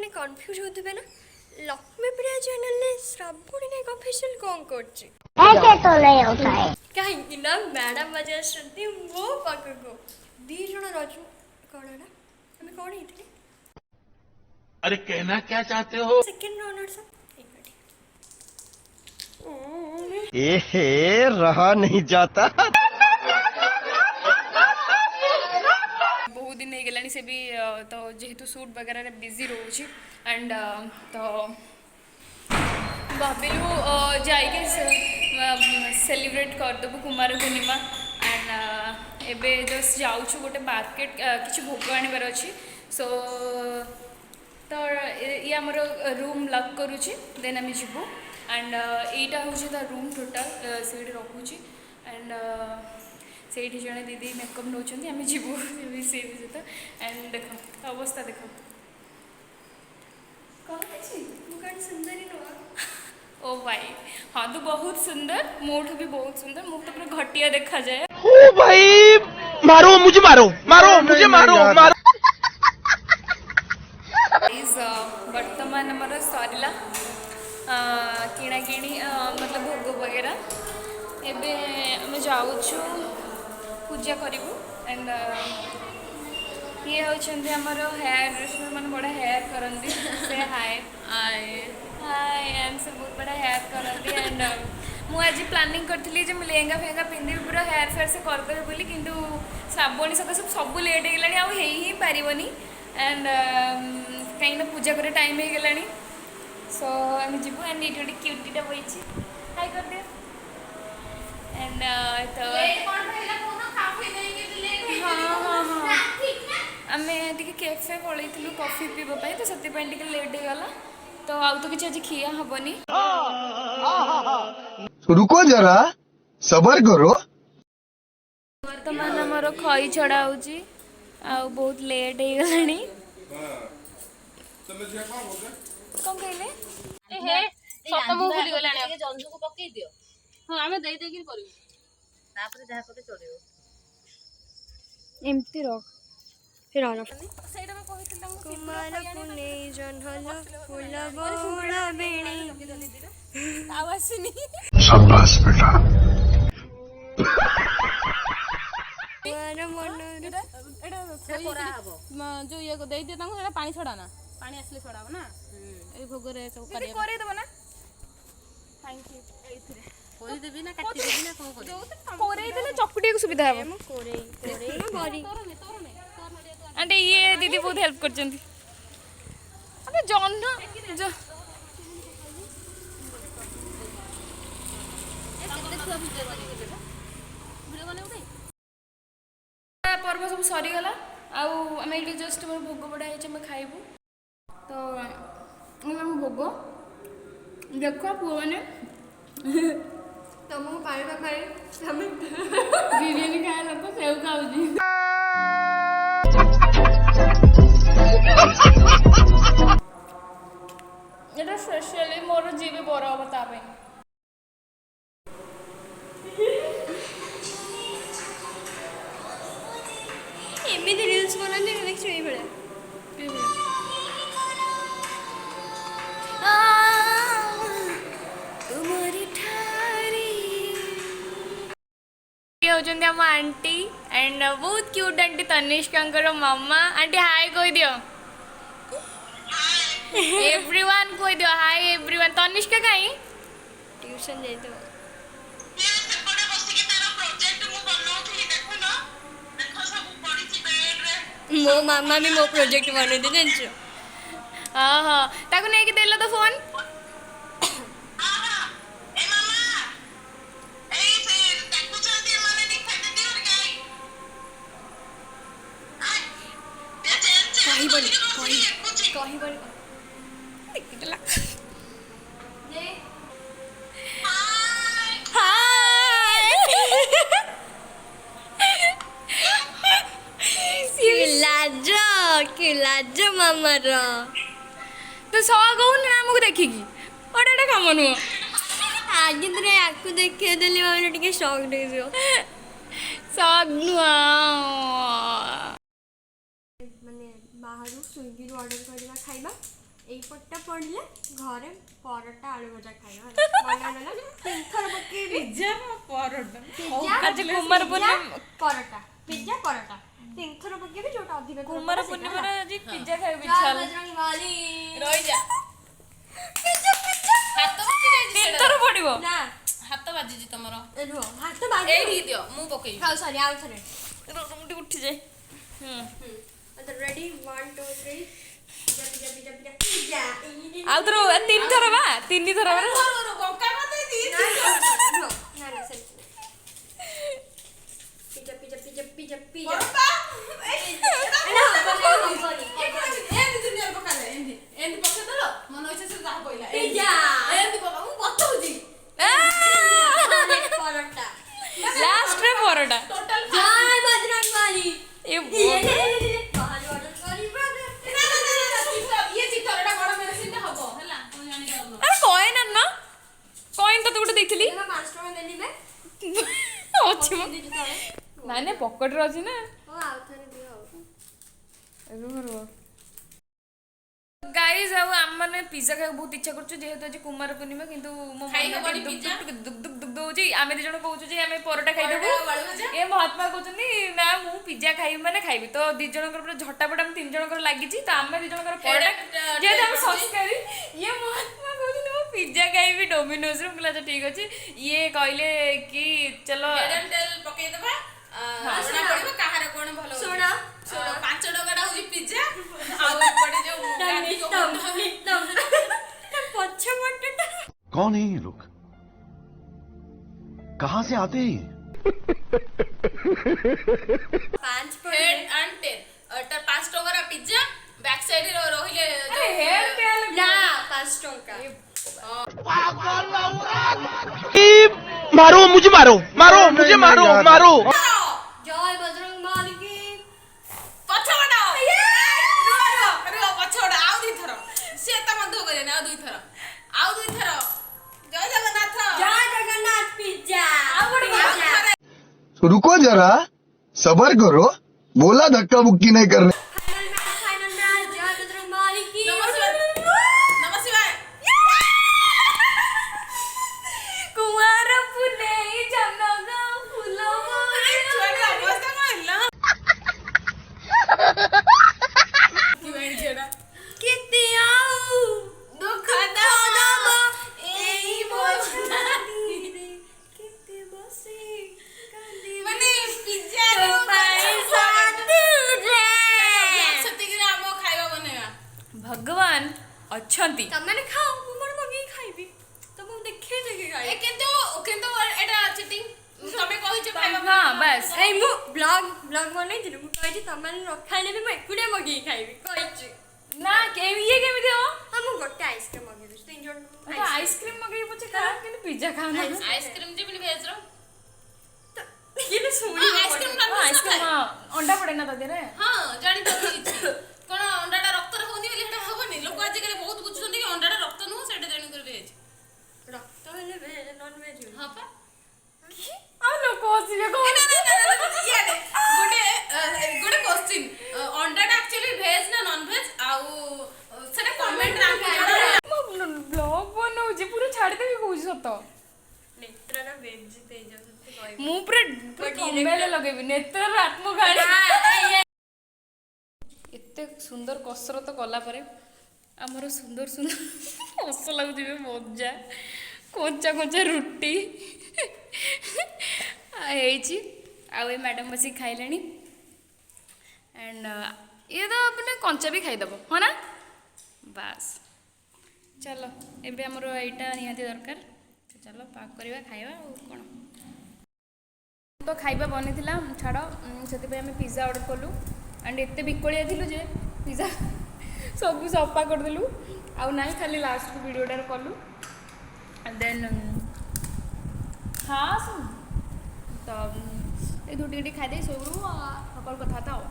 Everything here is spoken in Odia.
मैंने कन्फ्यूज होते ना लक्ष्मीप्रिया चैनल ने श्रावणी नायक ऑफिशियल कौन करछि ऐसे तो नहीं होता है। कहीं ना मैडम मजा आसती मो पाखक दी जण रजू कौन ना हमें कौन ही अरे कहना क्या चाहते हो? सेकंड रनर्स अप एहे रहा नहीं जाता। बहुत दिन हो गलानी से भी तो जेहेतु सूट वगैरह बिजी रोचे एंड तो भाविलु जाइके सेलिब्रेट करदेबु कुमार पूर्णिमा एंड एबे जस्ट जाऊँ गोटे मार्केट किसी भोग आनबार अच्छी सो तो ये आमर रूम लक करुच्ची देन आम जीवु एंड यहीटा हूँ ता रूम टोटाल से रखुची एंड से जड़े दीदी मेकअप नौ आम जीवु सी सहित एंड देख अवस्था देख कौन सुंदरी नुआ ओ भाई हाँ तू बहुत सुंदर मोठू भी बहुत सुंदर मुझे तो पूरा घटिया देखा जाए। ओ भाई मारो मुझे मारो मारो मुझे मारो मारो। वर्तमान आमर सरला किणा किणी मतलब भोग वगैरह एबे आम जाऊँ पूजा करूँ एंड ये होचंदी हमर हेयर ड्रेसर मैंने बड़ा हेयर करंदी से हाय हाय हाय एंड से बहुत बड़ा हेयर करंदी एंड मु आज प्लानिंग करथली जे लेहंगा फेहंगा पिंधि पूरा हेयर फेयर से करदेबे बोली किंतु श्रावणी सका सब लेट हो गलानी आ ही पारिबनी एंड कहीं ना पूजा करे टाइम हो गलानी सो आम जीवु एंड ये क्यूटीटा बइछि हाय कर दे एंड तो हाँ हाँ हाँ आम टे कैफे पलू कॉफी पीवाई तो से लेट होगा तो आउ तो किसी आज खिया हेनी रुको जरा सबर करो। बर्तमान आमर खई छड़ा हो बहुत लेट हो गलानी कौन कहले ସତ ମୁଁ ଭୁଲି ଗଲାଣି ଜଞ୍ଜୁକୁ ପକେଇ ଦିଅ ହଁ ଆମେ ଦେଇ ଦେଇକି କରିବୁ ତାପରେ ଯାହା କଲେ ଚଳିବ एमती रख फिर आना ସେଇଟା ମୁଁ କହିଥିଲି ତାଙ୍କୁ कुमार पुने जन्हल फूल बहुला बेणी ଆଉ ଆସିନି शाबाश बेटा। कुमार मनोर ଏଇଟା କରା ହବ ଯୋଉ ଇଏ ଦେଇଦିଅ ତାଙ୍କୁ ସେଇଟା ପାଣି ଛଡ଼ା ନା ପାଣି ଆସିଲେ ଛଡ଼ା ହବ ନା ଏଇ ଭୋଗରେ ସବୁ କରେଇଦେବ ନା ଥ୍ୟାଙ୍କ ୟୁ ଏଇଥିରେ କରିଦେବି ନା କାଟିଦେବି ନା କଣ କରିବି କରେଇଦେଲେ ଚକୁଟିବାକୁ ସୁବିଧା ହେବ ମୁଁ कोरे कोरे ना बरी आंटी ये दीदी बहुत हेल्प करचंती अबे जॉन जो पर्व सब सरीगला आम ये जस्ट मोर भोग बड़ा है खाइबू तो आम भोग देख पुआ मैंने तुमको पाइबा पाई हमें बिरयानी खाए लोग सेव खाऊजी এটা স্পেশালি মোর জিবি বড় হব তা পাই एमती रील्स बनाते देखो ये बड़ा तुम्हारी ठारी होचंदी हम आंटी एंड बहुत क्यूट आंटी तनिष्का मामा आंटी हाय कह दियो एवरीवन कह दियो हाय एवरीवन तनिष्का कहीं ट्यूशन जाई तो मो मामा भी मो प्रोजेक्ट बने दे जानछ हाँ हाँ ताको नहीं कि देला तो फोन कही बनी कही बनी देखला कि लाज मामा रो तो सौ कहून ना आमको देखिकी अटे कम नुह आज तो याकू देखिए देली मामा टिके शॉक दे दियो शॉक नुह माने बाहर स्विगी ऑर्डर करवा खाइबा এইপটটা পড়লে ঘরে পরোটা আলু ভজা খাইবা মনে না তিনথর পকেইবি ପିଜ୍ଜା ପରଟା ଆଜି କୁମାର ପୂର୍ଣ୍ଣିମା পরোটা পিজ্জা পরোটা তিনথর পকেইবি ଯୋଉଟା ଅଧିକ ଥର କୁମାର ପଡେ ସେଇଟା ପୂର୍ଣ୍ଣିମାରେ ହେଲା। ଆଜି ପିଜ୍ଜା ଖାଇବାକୁ ଜୟ ଇଚ୍ଛା ହେଲା ବଜରଙ୍ଗ ବାଲି ରହିଯା ପିଜ୍ଜା ପିଜ୍ଜା ହାତ ବାଜି ଯାଇଛି ତିନିଥର ପଡିବ ନା ହାତ ବାଜିଛି ତମର ରୁହ ହାତ ବାଜି ଏଇଠି ଦିଅ ମୁଁ ପକେଇବି ଖାଉ ସରି ଆଉ ଥରେ ଟିକେ ଉଠିଯାଏ ready 1 2 3 pizza pizza pizza pizza pizza ଆଉ ଥର ତିନିଥର ବା ତିନିଥର ବା ବଙ୍କା ମତେ ନା ନା ସେମିତି pizza pizza pizza pizza pizza paratha ଲାଷ୍ଟରେ ପରଟା জয় বজরঙ্গ বালি ଏ ଆରେ କଏନ୍ ଆଣିନ କଏନ୍ ତତେ ଗୋଟେ ଦେଇଥିଲି 5 ଟଙ୍କା ଦେଲି ବେ ଅଛି ମ ନାଇଁ ନାଇଁ ପକେଟରେ ଅଛି ନା ହଉ ଆଉ ଥରେ ଦିଅ ରୁହ ରୁହ ଗାଇସ୍ ଆଉ ଆମମାନେ ପିଜ୍ଜା ଖାଇବାକୁ ବହୁତ ଇଚ୍ଛା କରୁଛୁ ଯେହେତୁ ଆଜି କୁମାର ପୂର୍ଣ୍ଣିମା କିନ୍ତୁ ମୋ ଖାଇହବନି ମନ ପିଜ୍ଜା? ଦୁଃଖ ହଉଛି ଆମେ ଦି ଜଣ କହୁଛୁ ଯେ ଆମେ ପରଟା ଖାଇଦେବୁ ଏ ମହାତ୍ମା କହୁଛନ୍ତି ନା ମୁଁ ପିଜ୍ଜା ଖାଇବି ମାନେ ଖାଇବି ତ ଦି ଜଣଙ୍କର ପୁରା ଝଟାପଟ ଆମେ ତିନି ଜଣଙ୍କର ଲାଗିଛି ତ ଆମେ ଦି ଜଣଙ୍କର ପରଟା ଯେହେତୁ ଆମେ ସଂସ୍କାରୀ ଇଏ ମହାତ୍ମା କହୁଛନ୍ତି ମୁଁ ପିଜ୍ଜା ଖାଇବି ଡୋମିନୋଜରୁ ମୁଁ କହିଲି ଆଚ୍ଛା ଠିକ୍ ଅଛି ଇଏ କହିଲେ କି ଚଲ ପକେଇଦବା ଜଣା ପଡିବ କାହାର କଣ ଭଲ ଶୁଣ 5 ଟଙ୍କାଟା ହଉଛି ପିଜ୍ଜା ଆଉ ଏପଟେ ଯୋଉ ପଛ ପଟଟା कौन है ये लोग कहां से आते हैं ये? 5 হেড এন্ড টেল এটা 5 টাকার পিজ্জা ব্যাক সাইডে রহিলে না 5 টাকা मारो मुझे मारो मारो मुझे मारो मारो জয় বজরঙ্গ বালি কি পছবড় রো পছবড় আউ দুই থর সে তো মধ্য করেন আউ দুই থর জয় জগন্নাথ জয় জগন্নাথ পিজ্জা পিজ্জা रुको जरा सबर करो बोला धक्का बुक्की नहीं करने ফাইনাল ম্যাচ জয় বজরঙ্গ বালি কি নমস্কার କୁଆଁର ପୁନେଇ ଜନଗ ଫୁଲ ଛୁଆଟା ଅବସ୍ଥା କଣ ହେଲା କି ବେଣି ଝିଅଟା কেতে আউ দুঃখ দব এই বোঝা দিরে কেতে বসে কাঁদি মানে পিজ্জা পয়সা দুরে ସେତିକି ଆମ ଖାଇବା ବନେଇବା ଭଗବାନ ଅଛନ୍ତି ତମାନେ ଖାଅ ମୁଁ ମୋର ମଗେଇ ଖାଇବି ତ ମୁଁ ଦେଖେଇ ଦେଖି ଏ ଖାଇବି କିନ୍ତୁ ଏଟା ଚିଟିଂ ତମେ କହିଛ ଖାଇବା ହଁ ବାସ୍ ଏଇ ମୁଁ ବ୍ଲଗ ବନେଇଥିଲି ମୁଁ କହିଛି ତମାନେ ନ ଖାଇଲେ ବି ମୁଁ ଏକୁଟିଆ ମଗେଇ ଖାଇବି କହିଛି ନା ଇଏ କେମିତି ହବ ହଁ ମୁଁ ଗୋଟେ ଆଇସ୍କ୍ରିମ୍ ମଗେଇବି 3 ଜଣ ଆଇସ୍କ୍ରିମ୍ ମଗେଇ ପଛେ ଖା କିନ୍ତୁ ପିଜ୍ଜା ଖାଉନା ଆଇସ୍କ୍ରିମ୍ ଯେ ଭେଜ୍ ର ଇଏ ଶୁଣି ଆଇସ୍କ୍ରିମ୍ ଆଇସ୍କ୍ରିମ୍ ଅଣ୍ଡା ପଡେ ନା ତା ଦେହରେ ହଁ ଜାଣିପାରୁନି କିଛି କଣ ଅଣ୍ଡାଟା ରକ୍ତରେ ହଉନି ବୋଲି ସେଟା ହବନି ଲୋକ ଆଜିକାଲି ବହୁତ ବୁଝୁଛନ୍ତି କି ଅଣ୍ଡାଟା ରକ୍ତ ନୁହଁ ସେଟା ତେଣୁକରି ଭେଜ୍ ରକ୍ତ ହେଲେ ଭେଜ ନନ୍ ଭେଜ ହଁ ପା ଆଉ ଲୋକ ଆସିବେ କଣ ଗୋଟେ କ୍ୱେଶ୍ଚିନ୍ ଅଣ୍ଡାଟା ଆକ୍ଚୁଆଲି ଭେଜ୍ ନା ନନ୍ ଭେଜ୍ ଆଉ ସେଟା କମେଣ୍ଟରେ ଆମକୁ ଜଣାଅ ବ୍ଲଗ ବନଉଛି ପୁରା ଛାଡ଼ିଦେବି କହୁଛି ସତ ନେତ୍ରର ଭେଜ ଦେଇ ଯାଉଛନ୍ତି କହିବି ମୁଁ ପୁରା ଥମ୍ବନେଲ୍ ଲଗେଇବି ନେତ୍ରର ଆତ୍ମକାହାଣୀ ଏତେ ସୁନ୍ଦର କସରତ କଲା ପରେ ଆମର ସୁନ୍ଦର ସୁନ୍ଦର ହସ ଲାଗୁଛି ବେ ମଜା କଞ୍ଚା କଞ୍ଚା ରୁଟି ହେଇଛି ଆଉ ଏ ମ୍ୟାଡ଼ାମ୍ ବସିକି ଖାଇଲେଣି ଆଣ୍ଡ ଇଏ ତ ମାନେ କଞ୍ଚା ବି ଖାଇଦେବ ହଁ ନା ବାସ୍ ଚାଲ ଏବେ ଆମର ଏଇଟା ନିହାତି ଦରକାର ଚାଲ ପାକ୍ କରିବା ଖାଇବା ଆଉ କ'ଣ ତ ଖାଇବା ବନିଥିଲା ଛାଡ଼ ସେଥିପାଇଁ ଆମେ ପିଜ୍ଜା ଅର୍ଡ଼ର କଲୁ ଆଣ୍ଡ ଏତେ ବିକଳିଆ ଥିଲୁ ଯେ ପିଜ୍ଜା ସବୁ ସଫା କରିଦେଲୁ ଆଉ ନାହିଁ ଖାଲି ଲାଷ୍ଟକୁ ଭିଡ଼ିଓଟାରେ କଲୁ ଦେନ୍ ହଁ ତ ଏ ଦୁଇଟି ଖାଇଦେଇ ଶୋଇବୁ ସକାଳୁ କଥାବାର୍ତ୍ତା ଆଉ